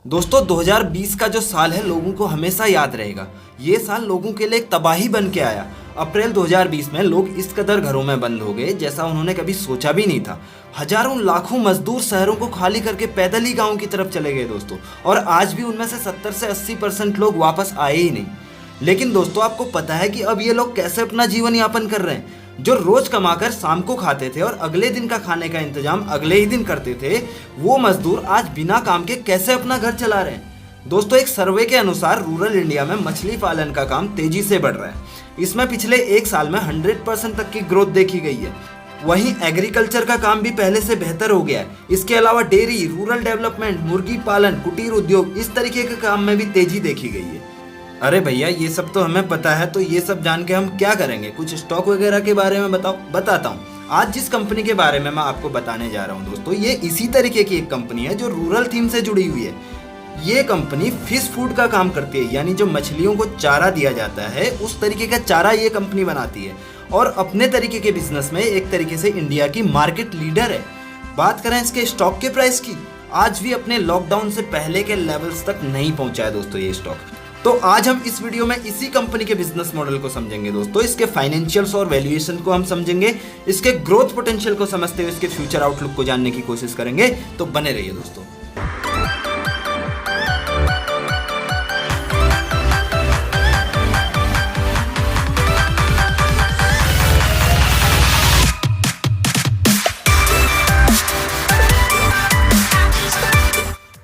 दोस्तों 2020 का जो साल है लोगों को हमेशा याद रहेगा। ये साल लोगों के लिए एक तबाही बन के आया। अप्रैल 2020 में लोग इस कदर घरों में बंद हो गए जैसा उन्होंने कभी सोचा भी नहीं था। हजारों लाखों मजदूर शहरों को खाली करके पैदल ही गाँव की तरफ चले गए दोस्तों, और आज भी उनमें से 70 से 80% लोग वापस आए ही नहीं। लेकिन दोस्तों आपको पता है कि अब ये लोग कैसे अपना जीवन यापन कर रहे हैं? जो रोज कमाकर शाम को खाते थे और अगले दिन का खाने का इंतजाम अगले ही दिन करते थे, वो मजदूर आज बिना काम के कैसे अपना घर चला रहे हैं? दोस्तों एक सर्वे के अनुसार रूरल इंडिया में मछली पालन का काम तेजी से बढ़ रहा है। इसमें पिछले एक साल में 100% तक की ग्रोथ देखी गई है। वहीं एग्रीकल्चर का काम भी पहले से बेहतर हो गया है। इसके अलावा डेयरी, रूरल डेवलपमेंट, मुर्गी पालन, कुटीर उद्योग, इस तरीके के काम में भी तेजी देखी गई है। अरे भैया ये सब तो हमें पता है, तो ये सब जान के हम क्या करेंगे? कुछ स्टॉक वगैरह के बारे में बताता हूँ। आज जिस कंपनी के बारे में मैं आपको बताने जा रहा हूँ दोस्तों, ये इसी तरीके की एक कंपनी है जो रूरल थीम से जुड़ी हुई है। ये कंपनी फिश फूड का काम करती है, यानी जो मछलियों को चारा दिया जाता है उस तरीके का चारा ये कंपनी बनाती है, और अपने तरीके के बिजनेस में एक तरीके से इंडिया की मार्केट लीडर है। बात करें इसके स्टॉक के प्राइस की, आज भी अपने लॉकडाउन से पहले के लेवल्स तक नहीं पहुंचा है दोस्तों ये स्टॉक। तो आज हम इस वीडियो में इसी कंपनी के बिजनेस मॉडल को समझेंगे दोस्तों, इसके फाइनेंशियल्स और वैल्यूएशन को हम समझेंगे, इसके ग्रोथ पोटेंशियल को समझते हुए इसके फ्यूचर आउटलुक को जानने की कोशिश करेंगे। तो बने रहिए दोस्तों।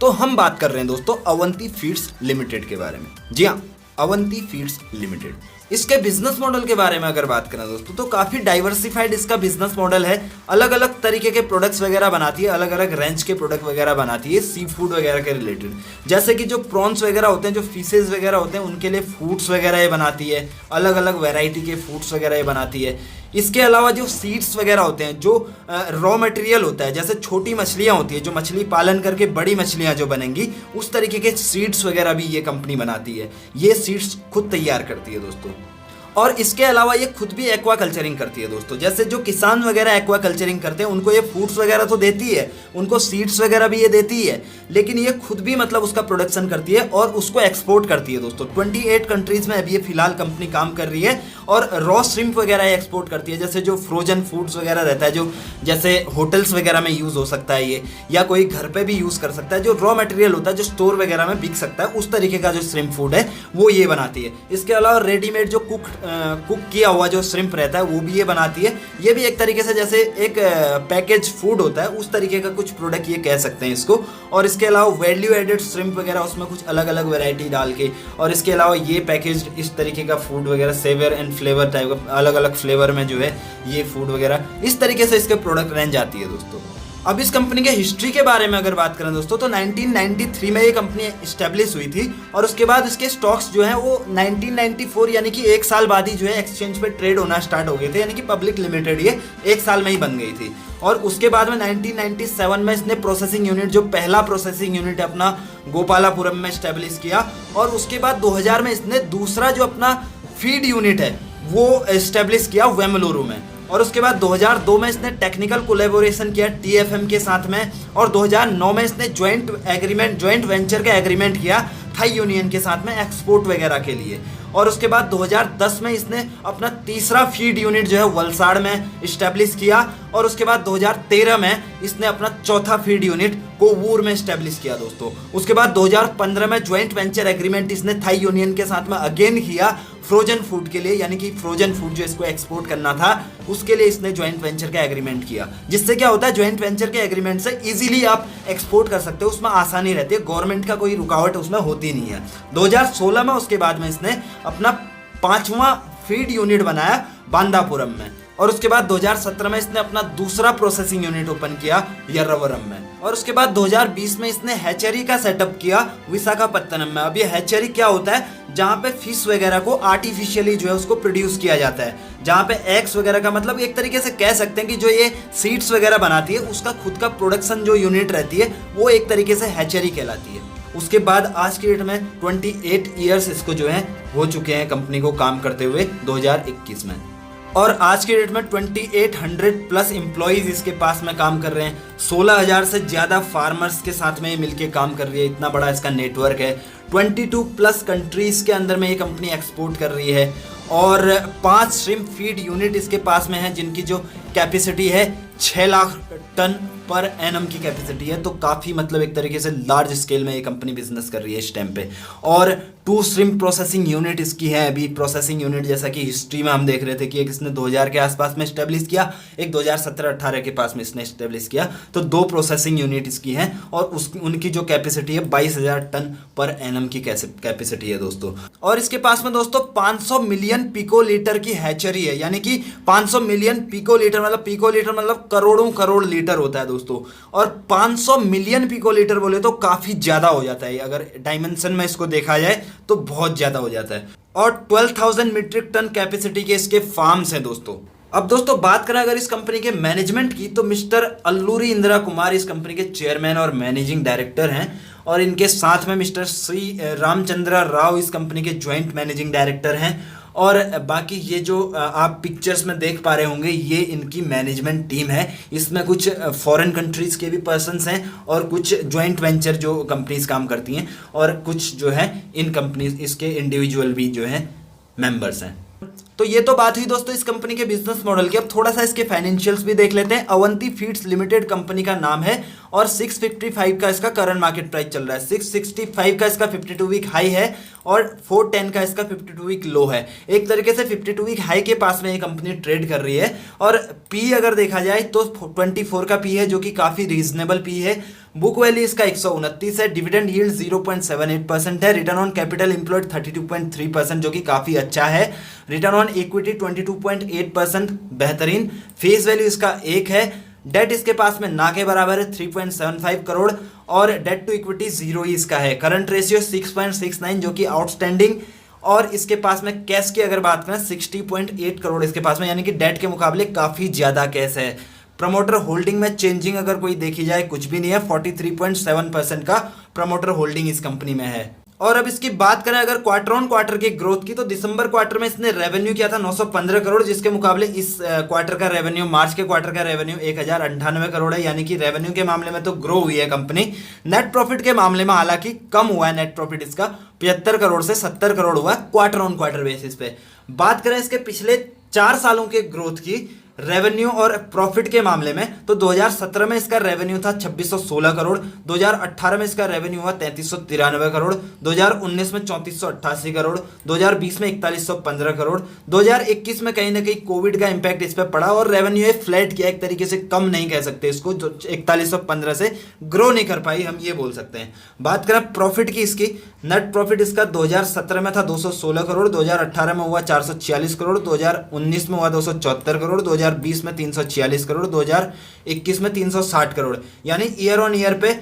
तो हम बात कर रहे हैं दोस्तों अवंती फीड्स लिमिटेड के बारे में। जी हाँ, अवंती फीड्स लिमिटेड। इसके बिजनेस मॉडल के बारे में अगर बात करें दोस्तों तो काफ़ी डाइवर्सिफाइड इसका बिजनेस मॉडल है। अलग अलग तरीके के प्रोडक्ट्स वगैरह बनाती है, अलग अलग रेंज के प्रोडक्ट वगैरह बनाती है सी फूड वगैरह के रिलेटेड। जैसे कि जो प्रॉन्स वगैरह होते हैं, जो फिशेज वगैरह होते हैं, उनके लिए फूड्स वगैरह ये बनाती है, अलग अलग वेराइटी के फूड्स वगैरह ये बनाती है। इसके अलावा जो सीड्स वगैरह होते हैं, जो रॉ मटेरियल होता है, जैसे छोटी मछलियाँ होती है, जो मछली पालन करके बड़ी मछलियाँ जो बनेंगी, उस तरीके के सीड्स वगैरह भी ये कंपनी बनाती है। ये सीड्स खुद तैयार करती है दोस्तों। और इसके अलावा ये खुद भी एक्वा कल्चरिंग करती है दोस्तों। जैसे जो किसान वगैरह एक्वा कल्चरिंग करते हैं उनको ये फूड्स वगैरह तो देती है, उनको सीड्स वगैरह भी ये देती है, लेकिन ये खुद भी मतलब उसका प्रोडक्शन करती है और उसको एक्सपोर्ट करती है दोस्तों। 28 कंट्रीज में अभी ये फिलहाल कंपनी काम कर रही है। और रॉ श्रिम्प वगैरह एक्सपोर्ट करती है, जैसे जो फ्रोजन फूड्स वगैरह रहता है, जो जैसे होटल्स वगैरह में यूज़ हो सकता है ये, या कोई घर पे भी यूज़ कर सकता है। जो रॉ मटेरियल होता है जो स्टोर वगैरह में बिक सकता है, उस तरीके का जो श्रिम्प फूड है वो ये बनाती है। इसके अलावा रेडीमेड जो कुक किया हुआ जो श्रिम्प रहता है वो भी ये बनाती है। ये भी एक तरीके से जैसे एक पैकेज फूड होता है उस तरीके का कुछ प्रोडक्ट ये कह सकते हैं इसको। और इसके अलावा वैल्यू एडेड श्रिम्प वगैरह, उसमें कुछ अलग अलग वैरायटी डाल के, और इसके अलावा ये पैकेज इस तरीके का फूड वगैरह, सेवर एंड फ्लेवर टाइप का, अलग अलग फ्लेवर में जो है ये फूड वगैरह, इस तरीके से इसके प्रोडक्ट रेंज आती है दोस्तों। अब इस कंपनी के हिस्ट्री के बारे में अगर बात करें दोस्तों तो 1993 में ये कंपनी इस्टेब्लिश हुई थी, और उसके बाद इसके स्टॉक्स जो हैं वो 1994 यानी कि एक साल बाद ही जो है एक्सचेंज पे ट्रेड होना स्टार्ट हो गए थे, यानी कि पब्लिक लिमिटेड ये एक साल में ही बन गई थी। और उसके बाद में 1997 में इसने प्रोसेसिंग यूनिट, जो पहला प्रोसेसिंग यूनिट अपना गोपालापुरम में इस्टेब्लिश किया, और उसके बाद 2000 में इसने दूसरा जो अपना फीड यूनिट है वो इस्टेब्लिश किया वेमलुरु में। और उसके बाद 2002 में इसने टेक्निकल कोलैबोरेशन किया TFM के साथ में, और 2009 में इसने ज्वाइंट वेंचर का एग्रीमेंट किया थाई यूनियन के साथ में एक्सपोर्ट वगैरह के लिए। और उसके बाद 2010 में इसने अपना तीसरा फीड यूनिट जो है वलसाड़ में इस्टेब्लिश किया, और उसके बाद 2013 में इसने अपना चौथा फीड यूनिट कोवूर में इस्टेब्लिश किया दोस्तों। उसके बाद 2015 में ज्वाइंट वेंचर एग्रीमेंट इसने थाई यूनियन के साथ में अगेन किया फ्रोजन फूड के लिए, यानी कि फ्रोजन फूड जो इसको एक्सपोर्ट करना था उसके लिए इसने ज्वाइंट वेंचर का एग्रीमेंट किया। जिससे क्या होता है, ज्वाइंट वेंचर के एग्रीमेंट से इजीली आप एक्सपोर्ट कर सकते हो, उसमें आसानी रहती है, गवर्नमेंट का कोई रुकावट उसमें होती नहीं है। 2016 में उसके बाद में इसने अपना 5वां फीड यूनिट बनाया बांदापुरम में, और उसके बाद 2017 में इसने अपना दूसरा प्रोसेसिंग यूनिट ओपन किया यर्रावरम में, और उसके बाद 2020 में इसने हैचरी का सेटअप किया विशाखापत्तनम में। अब ये हैचरी क्या होता है, जहाँ पे फिश वगैरह को आर्टिफिशियली जो है उसको प्रोड्यूस किया जाता है, जहाँ पे एग्स वगैरह का, मतलब एक तरीके से कह सकते हैं कि जो ये सीड्स वगैरह बनाती है उसका खुद का प्रोडक्शन जो यूनिट रहती है वो एक तरीके से हैचरी कहलाती है। उसके बाद आज के डेट में 28 ईयर्स इसको जो है हो चुके हैं कंपनी को काम करते हुए 2021 में। और आज के डेट में 2800 प्लस एम्प्लॉइज इसके पास में काम कर रहे हैं। 16,000 से ज़्यादा फार्मर्स के साथ में ये मिलके काम कर रही है, इतना बड़ा इसका नेटवर्क है। 22 प्लस कंट्रीज़ के अंदर में ये कंपनी एक्सपोर्ट कर रही है और 5 श्रिम्प फीड यूनिट इसके पास में है जिनकी जो कैपेसिटी है 6 लाख टन पर एनम की कैपेसिटी है। तो काफ़ी मतलब एक तरीके से लार्ज स्केल में ये कंपनी बिजनेस कर रही है इस टाइम पे। और 2 श्रिम्प प्रोसेसिंग यूनिट इसकी है अभी। प्रोसेसिंग यूनिट जैसा कि हिस्ट्री में हम देख रहे थे कि एक इसने 2000 के आसपास में स्टेब्लिश किया, एक 2017-18 के पास में इसने स्टेब्लिश किया। तो 2 प्रोसेसिंग यूनिट इसकी हैं और उनकी जो कैपेसिटी है 22,000 टन पर एनम की कैपेसिटी है दोस्तों। और इसके पास में दोस्तों 500 मिलियन पिकोलीटर की हैचरी है, यानी कि 500 मिलियन पिकोलीटर मतलब करोड़ों करोड़ लीटर होता है दोस्तों। और 500 मिलियन पिकोलीटर बोले तो काफी ज्यादा हो जाता है, अगर डायमेंशन में इसको देखा जाए तो बहुत ज्यादा हो जाता है। और 12,000 मीट्रिक टन कैपेसिटी के इसके फार्म्स हैं दोस्तों। अब दोस्तों बात करें अगर इस कंपनी के मैनेजमेंट की, तो मिस्टर अल्लूरी इंदिरा कुमार इस कंपनी के चेयरमैन और मैनेजिंग डायरेक्टर हैं और इनके साथ में मिस्टर श्री रामचंद्रा राव इस कंपनी के ज्वाइंट मैनेजिंग डायरेक्टर हैं। और बाकी ये जो आप पिक्चर्स में देख पा रहे होंगे ये इनकी मैनेजमेंट टीम है। इसमें कुछ फॉरेन कंट्रीज के भी पर्सन्स हैं और कुछ ज्वाइंट वेंचर जो कंपनीज काम करती हैं और कुछ जो है इन कंपनीज इसके इंडिविजुअल भी जो है मेंबर्स हैं। तो ये तो बात हुई दोस्तों इस कंपनी के बिजनेस मॉडल की। अब थोड़ा सा इसके फाइनेंशियल्स भी देख लेते हैं। अवंती फीड्स लिमिटेड कंपनी का नाम है और 655 का इसका करंट मार्केट प्राइस चल रहा है। 665 का इसका 52 वीक हाई है और 410 का इसका 52 वीक लो है। एक तरीके से 52 वीक हाई के पास में ये कंपनी ट्रेड कर रही है। और पी अगर देखा जाए तो 24 का पी है जो कि काफ़ी रीजनेबल पी है। बुक वैल्यू इसका 129 है। डिविडेंड यील्ड 0.78% है। रिटर्न ऑन कैपिटल एम्प्लॉयड 32.3% जो कि काफ़ी अच्छा है। रिटर्न ऑन इक्विटी 22.8% बेहतरीन। फेस वैल्यू इसका 1 है। डेट इसके पास में ना के बराबर है 3.75 करोड़ और डेट टू इक्विटी 0 ही इसका है। करंट रेशियो 6.69 जो कि आउटस्टैंडिंग। और इसके पास में कैश की अगर बात करें 60.8 करोड़ इसके पास में, यानी कि डेट के मुकाबले काफ़ी ज़्यादा कैश है। प्रमोटर होल्डिंग में चेंजिंग अगर कोई देखी जाए कुछ भी नहीं है। 43.7% का प्रमोटर होल्डिंग इस कंपनी में है। और अब इसकी बात करें अगर क्वार्टर ऑन क्वार्टर की ग्रोथ की, तो दिसंबर क्वार्टर में इसने रेवेन्यू किया था 915 करोड़, जिसके मुकाबले इस क्वार्टर का रेवेन्यू, मार्च के क्वार्टर का रेवेन्यू 1098 करोड़ है। यानी कि रेवेन्यू के मामले में तो ग्रो हुई है कंपनी। नेट प्रॉफिट के मामले में हालांकि कम हुआ है। नेट प्रॉफिट इसका 75 करोड़ से 70 करोड़ हुआ है क्वार्टर ऑन क्वार्टर बेसिस पे। बात करें इसके पिछले 4 सालों के ग्रोथ की रेवेन्यू और प्रॉफिट के मामले में, तो 2017 में इसका रेवेन्यू था 2616 करोड़, 2018 में इसका रेवेन्यू हुआ 3393 करोड़, 2019 में 3488 करोड़, 2020 में 4115 करोड़, 2021 में कहीं ना कहीं कोविड का इंपैक्ट इस पर पड़ा और रेवेन्यू फ्लैट किया, एक तरीके से कम नहीं कह सकते इसको, 4115 से ग्रो नहीं कर पाई, हम ये बोल सकते हैं। बात करें प्रॉफिट की, इसकी नेट प्रॉफिट इसका 2017 में था 216 करोड़, 2018 में हुआ 446 करोड़, 2019 में हुआ 274 करोड़, 2020 में 346 करोड़, 2021 में 360 करोड़, यानी ईयर ऑन ईयर पे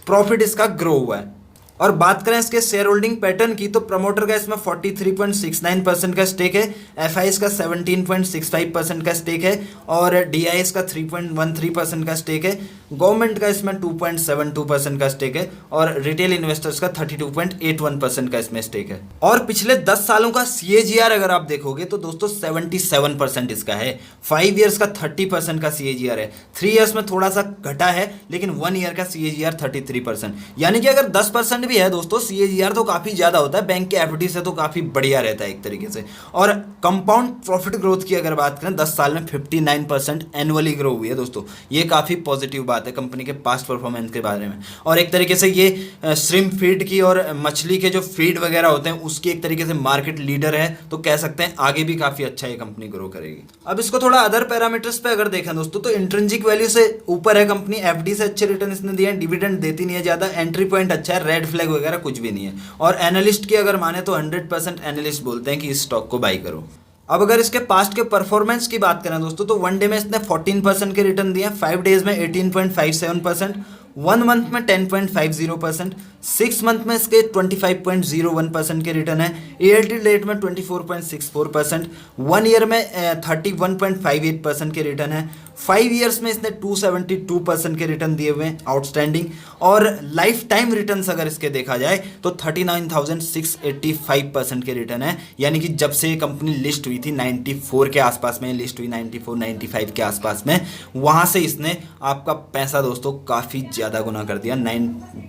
प्रॉफिट इसका ग्रो हुआ है। और बात करें इसके शेयर होल्डिंग पैटर्न की, तो प्रमोटर का इसमें 43.69% का स्टेक है, एफआईएस का 17.65% का स्टेक है और डीआईएस का 3.13% का स्टेक है, गवर्नमेंट का इसमें 2.72% का स्टेक है और रिटेल इन्वेस्टर्स का 32.81% का इसमें स्टेक है। और पिछले 10 सालों का सीएजीआर अगर आप देखोगे तो दोस्तों 77% इसका है। 5 ईयर्स का 30% का सीएजीआर है। 3 ईयर्स में थोड़ा सा घटा है, लेकिन 1 ईयर का सीएजीआर 33%, यानी कि अगर 10% भी है दोस्तों सीएजीआर तो काफी ज्यादा होता है। बैंक के एफडी से तो काफी बढ़िया रहता है एक तरीके से। और कंपाउंड प्रॉफिट ग्रोथ की अगर बात करें 10 साल में 59% एनुअली ग्रो हुई है दोस्तों। ये काफी पॉजिटिव बात है कंपनी के पास्ट परफॉर्मेंस के बारे में। और एक तरीके से ये श्रिम्प फीड की और मछली के जो फीड वगैरह होते हैं उसकी एक तरीके से मार्केट लीडर है, तो कह सकते हैं आगे भी काफी अच्छा ये कंपनी ग्रो करेगी। अब इसको थोड़ा अदर पैरामीटर्स पे अगर देखें दोस्तों, तो इंट्रिंसिक वैल्यू से ऊपर है कंपनी, एफडी से अच्छे रिटर्न इसने दिए हैं, डिविडेंड देती नहीं है ज्यादा, एंट्री पॉइंट अच्छा है, रेड फ्लैग वगैरह कुछ भी नहीं है। और एनालिस्ट की अगर माने तो 100% एनालिस्ट बोलते हैं कि इस स्टॉक को बाई करो। अब अगर इसके पास्ट के परफॉर्मेंस की बात करें दोस्तों, तो 1 डे में इसने 14% के रिटर्न दिए, 5 डेज में 18.57%, 1 मंथ में 10.50%, 6 मंथ में इसके 25.01% के रिटर्न है, ईयर टू डेट में 24.64%, 1 ईयर में 31.58% के रिटर्न है, 5 ईयर्स में इसने 272% के रिटर्न दिए हुए हैं आउटस्टैंडिंग, और लाइफ टाइम रिटर्न्स अगर इसके देखा जाए तो 39,685% के रिटर्न है। यानी कि जब से ये कंपनी लिस्ट हुई थी 94 के आसपास में लिस्ट हुई, 94 95 के आसपास में, वहाँ से इसने आपका पैसा दोस्तों काफ़ी ज़्यादा गुना कर दिया।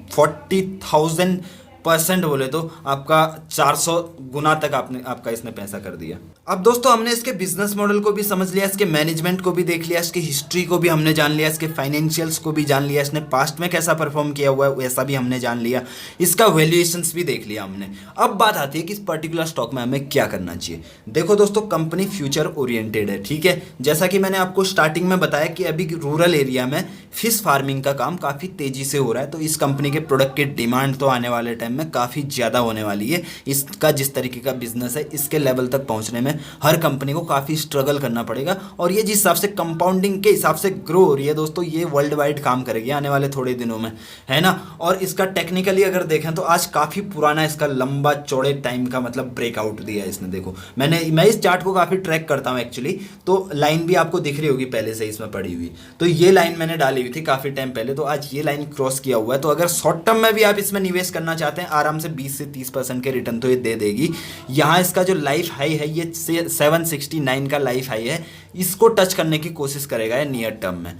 40,000% बोले तो आपका 400 गुना तक आपका इसने पैसा कर दिया। अब दोस्तों हमने इसके बिजनेस मॉडल को भी समझ लिया, इसके मैनेजमेंट को भी देख लिया, इसकी हिस्ट्री को भी हमने जान लिया, इसके फाइनेंशियल्स को भी जान लिया, इसने पास्ट में कैसा परफॉर्म किया हुआ है वैसा भी हमने जान लिया, इसका वैल्यूएशंस भी देख लिया हमने। अब बात आती है कि इस पर्टिकुलर स्टॉक में हमें क्या करना चाहिए। देखो दोस्तों, कंपनी फ्यूचर ओरिएंटेड है, ठीक है। जैसा कि मैंने आपको स्टार्टिंग में बताया कि अभी रूरल एरिया में फिश फार्मिंग का काम काफ़ी तेज़ी से हो रहा है, तो इस कंपनी के प्रोडक्ट की डिमांड तो आने वाले टाइम में काफ़ी ज़्यादा होने वाली है। इसका जिस तरीके का बिजनेस है, इसके लेवल तक पहुंचने में हर कंपनी को काफ़ी स्ट्रगल करना पड़ेगा, और ये जिस हिसाब से कंपाउंडिंग के हिसाब से ग्रो हो रही है दोस्तों, ये वर्ल्ड वाइड काम करेगी आने वाले थोड़े दिनों में, है ना। और इसका टेक्निकली अगर देखें तो आज काफ़ी पुराना इसका लंबा चौड़े टाइम का मतलब ब्रेकआउट दिया है इसने। देखो मैं इस चार्ट को काफ़ी ट्रैक करता हूँ एक्चुअली, तो लाइन भी आपको दिख रही होगी पहले से इसमें पड़ी हुई, तो ये लाइन मैंने डाली हुई थी काफ़ी टाइम पहले, तो आज ये लाइन क्रॉस किया हुआ है। तो अगर शॉर्ट टर्म में भी आप इसमें निवेश करना चाहते हैं, आराम से 20 से 30% के रिटर्न तो ये दे देगी। यहाँ इसका जो लाइफ हाई है ये 769 का लाइफ हाई है, इसको टच करने की कोशिश करेगा ये नियर टर्म में।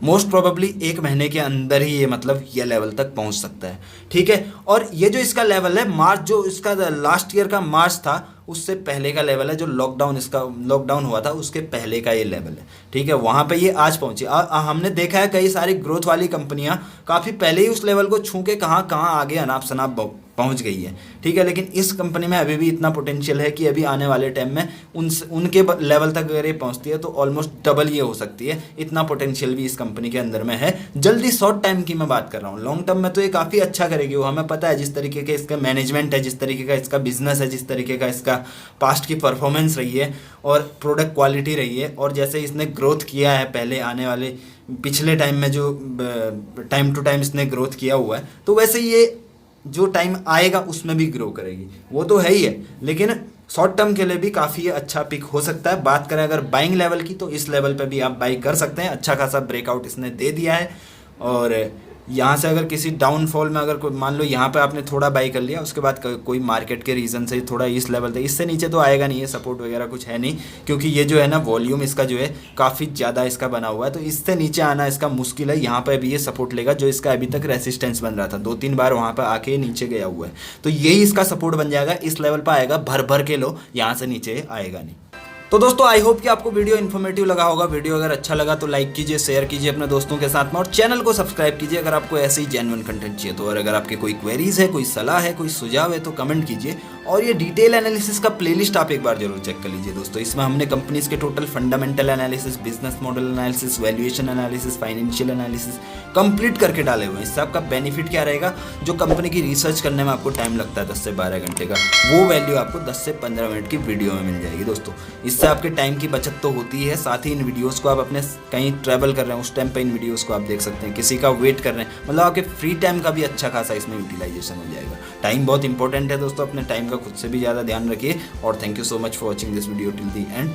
मोस्ट प्रोबेबली 1 महीने के अंदर ही ये मतलब ये लेवल तक पहुंच सकता है, ठीक है। और ये जो इसका लेवल है मार्च, जो इसका लास्ट ईयर का मार्च था उससे पहले का लेवल है, जो लॉकडाउन हुआ था उसके पहले का ये लेवल है, ठीक है। वहाँ पे ये आज पहुंची। हमने देखा है कई सारी ग्रोथ वाली कंपनियां काफ़ी पहले ही उस लेवल को छू के कहाँ आगे अनाप शनाप पहुंच गई है, ठीक है। लेकिन इस कंपनी में अभी भी इतना पोटेंशियल है कि अभी आने वाले टाइम में उनके लेवल तक अगर ये पहुंचती है तो ऑलमोस्ट डबल ये हो सकती है। इतना पोटेंशियल भी इस कंपनी के अंदर में है। जल्दी शॉर्ट टाइम की मैं बात कर रहा हूँ, लॉन्ग टर्म में तो ये काफ़ी अच्छा करेगी। वो हमें पता है जिस तरीके के इसका मैनेजमेंट है, जिस तरीके का इसका बिजनेस है, जिस तरीके का इसका पास्ट की परफॉर्मेंस रही है और प्रोडक्ट क्वालिटी रही है, और जैसे इसने ग्रोथ किया है पहले आने वाले पिछले टाइम में जो टाइम टू टाइम इसने ग्रोथ किया हुआ है, तो वैसे ये जो टाइम आएगा उसमें भी ग्रो करेगी, वो तो है ही है। लेकिन शॉर्ट टर्म के लिए भी काफ़ी अच्छा पिक हो सकता है। बात करें अगर बाइंग लेवल की, तो इस लेवल पे भी आप बाई कर सकते हैं। अच्छा खासा ब्रेकआउट इसने दे दिया है, और यहाँ से अगर किसी डाउनफॉल में अगर कोई मान लो यहाँ पे आपने थोड़ा बाई कर लिया, उसके बाद कोई मार्केट के रीज़न से थोड़ा इस लेवल तक, इससे नीचे तो आएगा नहीं, ये सपोर्ट वगैरह कुछ है नहीं, क्योंकि ये जो है ना वॉल्यूम इसका जो है काफ़ी ज़्यादा इसका बना हुआ है, तो इससे नीचे आना इसका मुश्किल है। यहाँ पर भी ये सपोर्ट लेगा जो इसका अभी तक रेसिस्टेंस बन रहा था, 2-3 बार वहाँ पर आके नीचे गया हुआ है, तो यही इसका सपोर्ट बन जाएगा। इस लेवल पर आएगा, भर के लो, यहाँ से नीचे आएगा नहीं। तो दोस्तों आई होप कि आपको वीडियो इन्फॉर्मेटिव लगा होगा। वीडियो अगर अच्छा लगा तो लाइक कीजिए, शेयर कीजिए अपने दोस्तों के साथ में, और चैनल को सब्सक्राइब कीजिए अगर आपको ऐसे ही जेन्युइन कंटेंट चाहिए तो। और अगर आपके कोई क्वेरीज है, कोई सलाह है, कोई सुझाव है तो कमेंट कीजिए। और ये डिटेल एनालिसिस का प्लेलिस्ट आप एक बार जरूर चेक कर लीजिए दोस्तों। इसमें हमने कंपनीज के total fundamental analysis, business model analysis, valuation analysis, financial analysis complete करके डाले हुए हैं। इससे आपका बेनिफिट क्या रहेगा, जो कंपनी की रिसर्च करने में आपको टाइम लगता है 10 से 12 घंटे का, वो वैल्यू आपको 10 से 15 मिनट की वीडियो में मिल जाएगी दोस्तों। इससे आपके टाइम की बचत तो होती है, साथ ही इन वीडियोस को आप अपने कहीं ट्रैवल कर रहे हैं उस टाइम पे इन वीडियोस को आप देख सकते हैं, किसी का वेट कर रहे हैं, मतलब आपके फ्री टाइम का भी अच्छा खासा इसमें यूटिलाइजेशन हो जाएगा। टाइम बहुत इंपॉर्टेंट है दोस्तों, अपने टाइम का खुद से भी ज़्यादा ध्यान रखिए। और thank you so much for watching this video till the and.